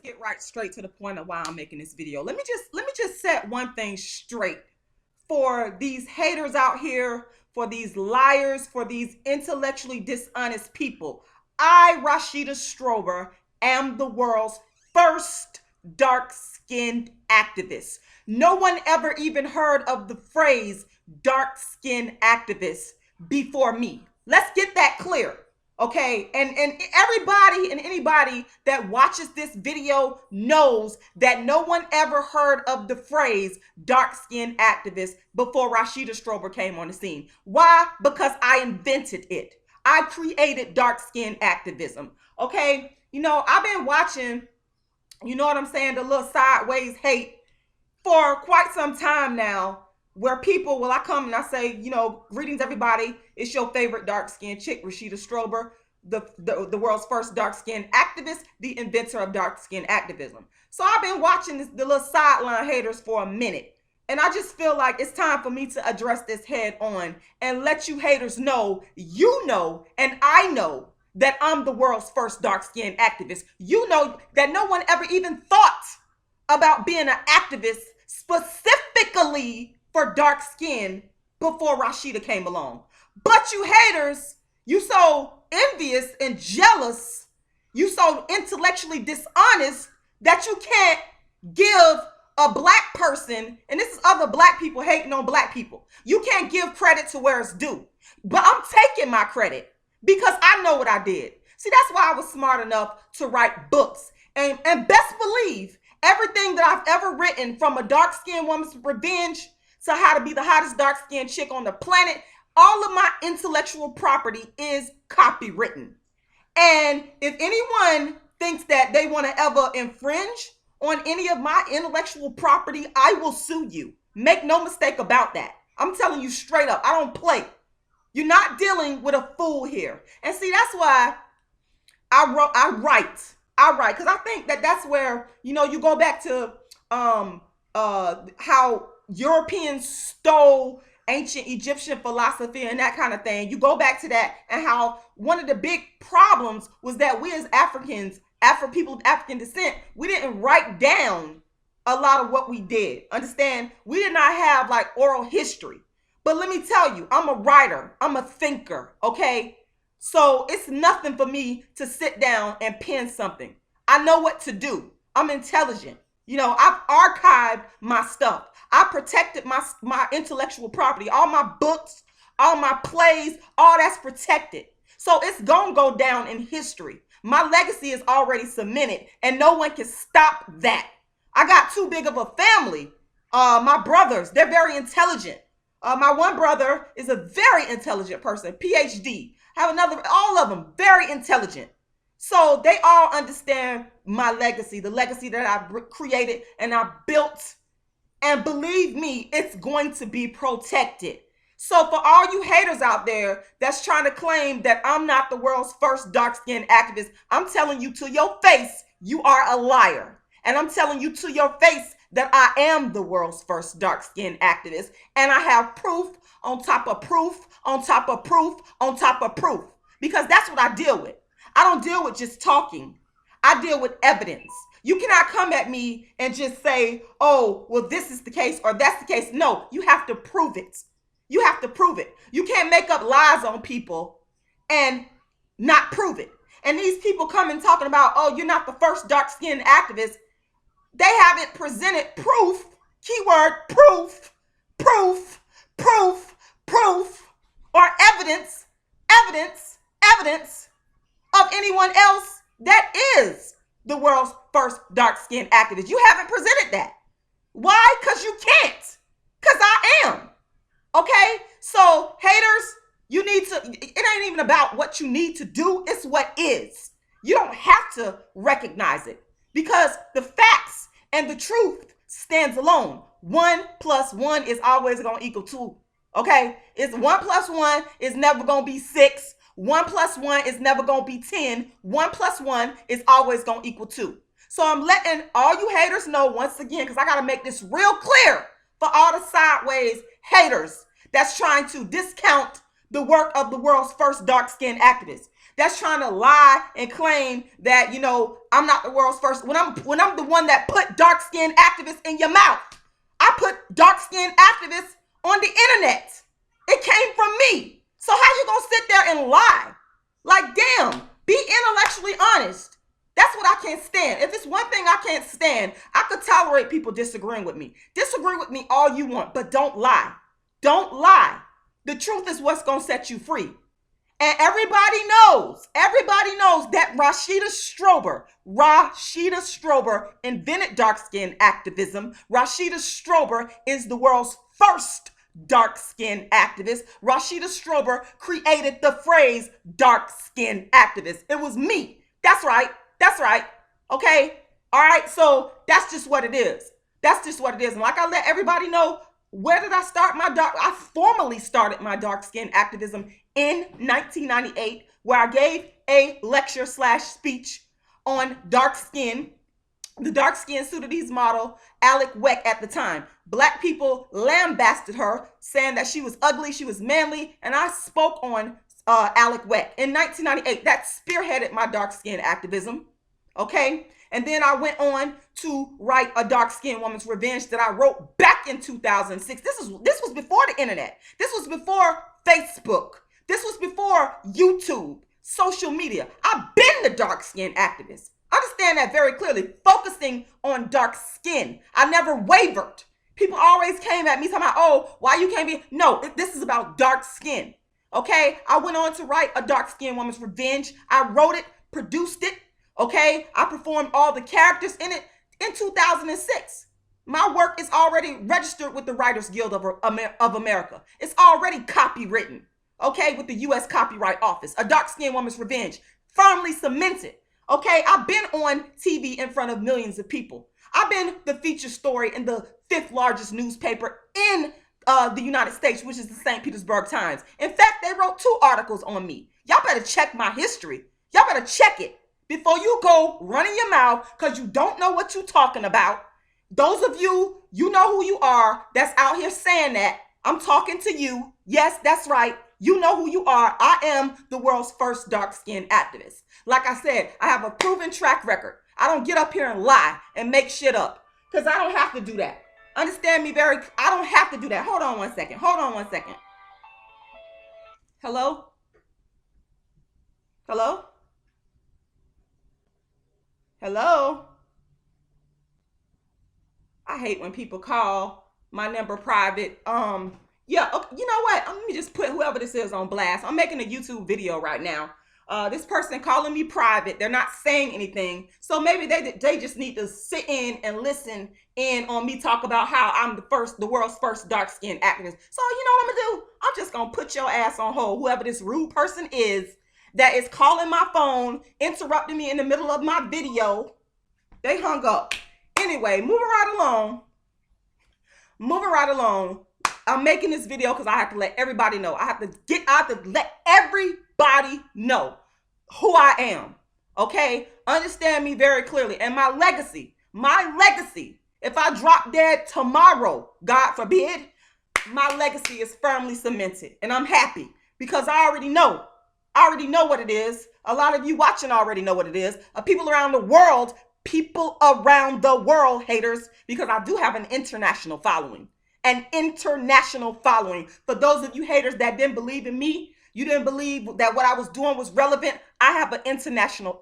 get right straight to the point of why I'm making this video. Let me just set one thing straight for these haters out here, for these liars, for these intellectually dishonest people. I, Rashida Strober, am the world's first dark-skinned activist. No one ever even heard of the phrase dark-skinned activist before me. Let's get that clear. Okay, and everybody and anybody that watches this video knows that no one ever heard of the phrase dark skinned activist before Rashida Strober came on the scene. Why? Because I invented it. I created dark skinned activism. Okay, I've been watching, you know what I'm saying, the little sideways hate for quite some time now, where people, I come and I say, greetings everybody, it's your favorite dark-skinned chick, Rashida Strober, the world's first dark-skinned activist, the inventor of dark-skinned activism. So I've been watching the little sideline haters for a minute, and I just feel like it's time for me to address this head on and let you haters know, and I know that I'm the world's first dark-skinned activist. You know that no one ever even thought about being an activist specifically for dark skin before Rashida came along. But you haters, you so envious and jealous, you so intellectually dishonest that you can't give a black person, and this is other black people hating on black people, you can't give credit to where it's due. But I'm taking my credit because I know what I did. See, that's why I was smart enough to write books. And best believe everything that I've ever written, from a dark-skinned woman's revenge to how to be the hottest dark-skinned chick on the planet, all of my intellectual property is copywritten. And if anyone thinks that they want to ever infringe on any of my intellectual property, I will sue you. Make no mistake about that. I'm telling you straight up, I don't play. You're not dealing with a fool here. And see, that's why I write. Because I think that that's where, you go back to how Europeans stole ancient Egyptian philosophy and that kind of thing. You go back to that, and how one of the big problems was that we as Africans, people of African descent, we didn't write down a lot of what we did. Understand? We did not have like oral history. But let me tell you, I'm a writer. I'm a thinker. Okay? So it's nothing for me to sit down and pen something. I know what to do. I'm intelligent. I've archived my stuff. I protected my intellectual property. All my books, all my plays, all that's protected. So it's going to go down in history. My legacy is already cemented, and no one can stop that. I got too big of a family. My brothers, they're very intelligent. My one brother is a very intelligent person, PhD. I have another, all of them, very intelligent. So they all understand my legacy, the legacy that I created and I built. And believe me, it's going to be protected. So for all you haters out there that's trying to claim that I'm not the world's first dark-skinned activist, I'm telling you to your face, you are a liar. And I'm telling you to your face that I am the world's first dark-skinned activist. And I have proof on top of proof, on top of proof, on top of proof. Because that's what I deal with. I don't deal with just talking. I deal with evidence. You cannot come at me and just say, oh, well, this is the case or that's the case. No, you have to prove it. You have to prove it. You can't make up lies on people and not prove it. And these people coming talking about, oh, you're not the first dark-skinned activist. They haven't presented proof, keyword proof, proof, proof, proof, or evidence, evidence, evidence of anyone else that is the world's first dark-skinned activist. You haven't presented that. Why? Because you can't. Because I am. Okay? So, haters, you need to, it ain't even about what you need to do. It's what is. You don't have to recognize it, because the facts and the truth stands alone. 1 + 1 is always going to equal 2. Okay? It's 1 + 1 is never going to be 6. 1 + 1 is never going to be 10. 1 + 1 is always going to equal 2. So I'm letting all you haters know once again, because I got to make this real clear for all the sideways haters that's trying to discount the work of the world's first dark-skinned activist. that's trying to lie and claim that, I'm not the world's first. When I'm the one that put dark-skinned activists in your mouth. I put dark-skinned activists on the internet. It came from me. So how you gonna sit there and lie? Like, damn, be intellectually honest. That's what I can't stand. If it's one thing I can't stand, I could tolerate people disagreeing with me. Disagree with me all you want, but don't lie. Don't lie. The truth is what's gonna set you free. And everybody knows that Rashida Strober invented dark-skinned activism. Rashida Strober is the world's first dark-skinned activist. Rashida Strober created the phrase dark-skinned activist. It was me. That's right. Okay? All right, so that's just what it is. And like I let everybody know, where did I start I formally started my dark-skinned activism in 1998, where I gave a lecture/speech on dark skin, the dark skin Sudanese model, Alec Weck at the time. Black people lambasted her, saying that she was ugly, she was manly, and I spoke on Alec Weck in 1998. That spearheaded my dark skin activism, okay? And then I went on to write A Dark-Skinned Woman's Revenge that I wrote back in 2006. This was before the internet. This was before Facebook. This was before YouTube, social media. I've been the dark-skinned activist. Understand that very clearly. Focusing on dark skin. I never wavered. People always came at me talking about, oh, why you can't be? No, this is about dark skin. Okay? I went on to write A Dark-Skinned Woman's Revenge. I wrote it, produced it. Okay, I performed all the characters in it in 2006. My work is already registered with the Writers Guild of America. It's already copywritten, okay, with the U.S. Copyright Office. A Dark-Skinned Woman's Revenge, firmly cemented. Okay, I've been on TV in front of millions of people. I've been the feature story in the 5th largest newspaper in the United States, which is the St. Petersburg Times. In fact, they wrote 2 articles on me. Y'all better check my history. Y'all better check it before you go running your mouth because you don't know what you're talking about. Those of you, you know who you are, that's out here saying that. I'm talking to you. Yes, that's right. You know who you are. I am the world's first dark-skinned activist. Like I said, I have a proven track record. I don't get up here and lie and make shit up because I don't have to do that. Understand me I don't have to do that. Hold on one second. Hello? I hate when people call my number private. Yeah, okay, you know what? Let me just put whoever this is on blast. I'm making a YouTube video right now. This person calling me private. They're not saying anything. So maybe they just need to sit in and listen in on me talk about how I'm the world's first dark-skinned activist. So you know what I'm gonna do? I'm just gonna put your ass on hold, whoever this rude person is that is calling my phone, interrupting me in the middle of my video. They hung up. Anyway, moving right along. I'm making this video because I have to let everybody know. I have to let everybody know who I am. Okay? Understand me very clearly. And my legacy, if I drop dead tomorrow, God forbid, my legacy is firmly cemented. And I'm happy because I already know what it is. A lot of you watching already know what it is. People around the world, haters, because I do have an international following. For those of you haters that didn't believe in me, you didn't believe that what I was doing was relevant, I have an international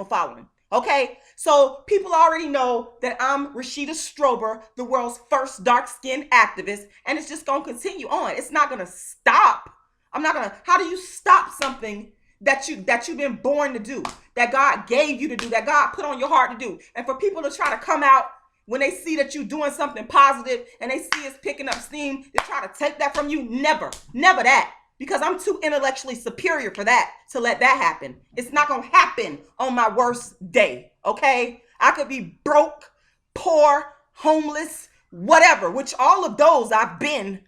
following. Okay? So people already know that I'm Rashida Strober, the world's first dark-skinned activist, and it's just going to continue on. It's not going to stop. How do you stop something that you've been born to do, that God gave you to do, that God put on your heart to do? And for people to try to come out when they see that you're doing something positive and they see it's picking up steam, they try to take that from you. Never that. Because I'm too intellectually superior for that, to let that happen. It's not going to happen on my worst day, okay? I could be broke, poor, homeless, whatever, which all of those I've been.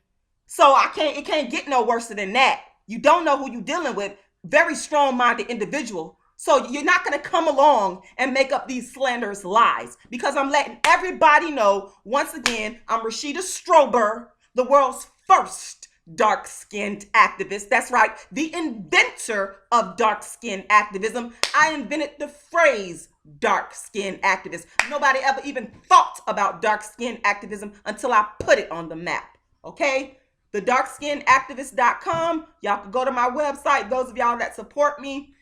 So it can't get no worse than that. You don't know who you're dealing with. Very strong-minded individual. So you're not going to come along and make up these slanderous lies, because I'm letting everybody know, once again, I'm Rashida Strober, the world's first dark-skinned activist. That's right, the inventor of dark-skinned activism. I invented the phrase dark-skinned activist. Nobody ever even thought about dark-skinned activism until I put it on the map, okay? The darkskinnedactivist.com. Y'all can go to my website. Those of y'all that support me,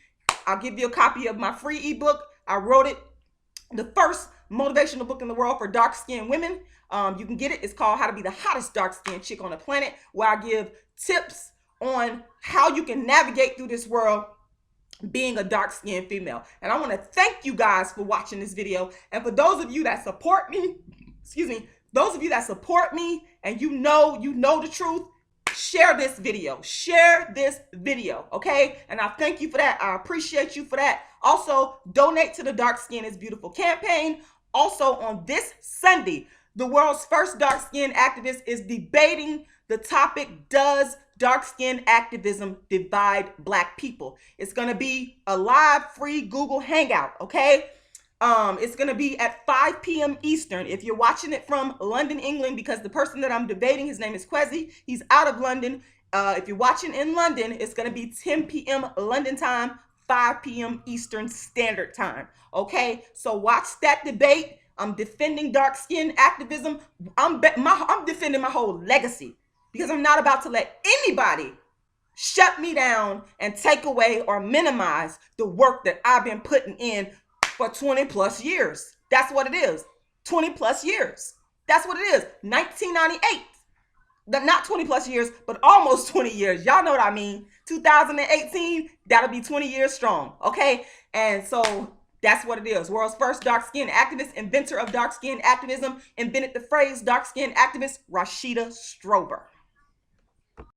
I'll give you a copy of my free ebook. I wrote it, the first motivational book in the world for dark-skinned women. You can get it. It's called How to Be the Hottest Dark-Skinned Chick on the Planet, where I give tips on how you can navigate through this world being a dark-skinned female. And I want to thank you guys for watching this video. And for those of you that support me, those of you that support me and you know the truth, share this video. Share this video, okay? And I thank you for that. I appreciate you for that. Also, donate to the Dark Skin is Beautiful campaign. Also, on this Sunday, the world's first dark-skinned activist is debating the topic, does dark-skinned activism divide Black people? It's going to be a live free Google Hangout, okay? It's going to be at 5 p.m. Eastern. If you're watching it from London, England, because the person that I'm debating, his name is Kwesi, he's out of London. If you're watching in London, it's going to be 10 p.m. London time, 5 p.m. Eastern Standard Time, okay? So watch that debate. I'm defending dark-skinned activism. I'm defending my whole legacy, because I'm not about to let anybody shut me down and take away or minimize the work that I've been putting in for 20 plus years. That's what it is. 20 plus years. That's what it is. 1998. Not 20 plus years, but almost 20 years. Y'all know what I mean. 2018, that'll be 20 years strong. Okay? And so that's what it is. World's first dark-skinned activist, inventor of dark-skinned activism, invented the phrase dark-skinned activist, Rashida Strober.